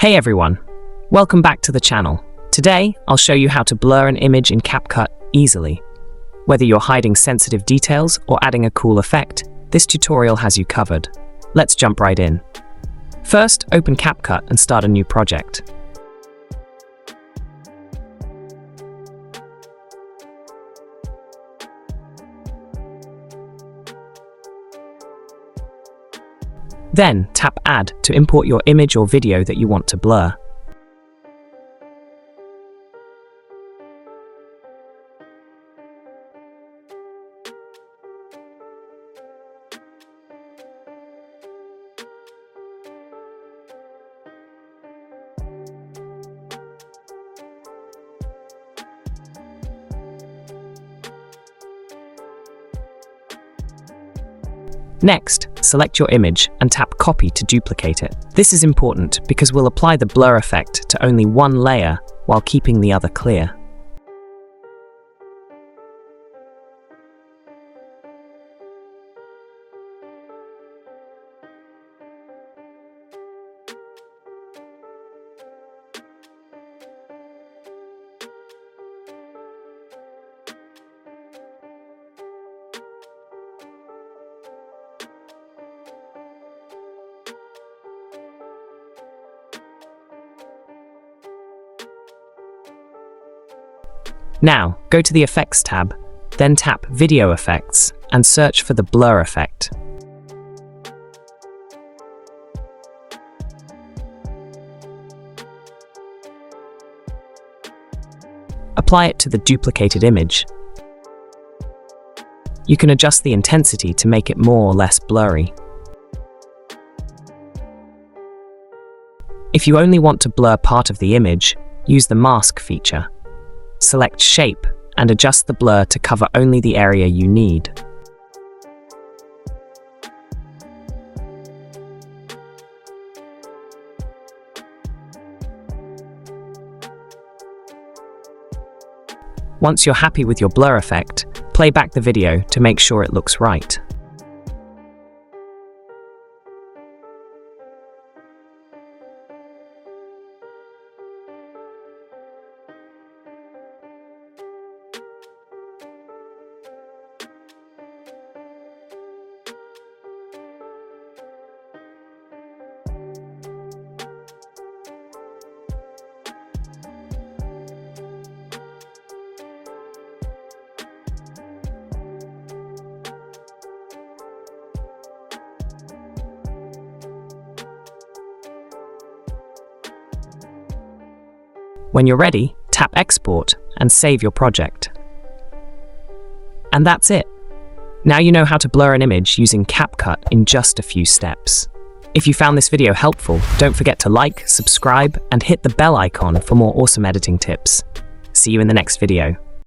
Hey everyone, welcome back to the channel. Today, I'll show you how to blur an image in CapCut easily. Whether you're hiding sensitive details or adding a cool effect, this tutorial has you covered. Let's jump right in. First, open CapCut and start a new project. Then, tap Add to import your image or video that you want to blur. Next, select your image and tap Copy to duplicate it. This is important because we'll apply the blur effect to only one layer while keeping the other clear. Now, go to the Effects tab, then tap Video Effects and search for the blur effect. Apply it to the duplicated image. You can adjust the intensity to make it more or less blurry. If you only want to blur part of the image, use the Mask feature. Select Shape and adjust the blur to cover only the area you need. Once you're happy with your blur effect, play back the video to make sure it looks right. When you're ready, tap Export and save your project. And that's it. Now you know how to blur an image using CapCut in just a few steps. If you found this video helpful, don't forget to like, subscribe, and hit the bell icon for more awesome editing tips. See you in the next video.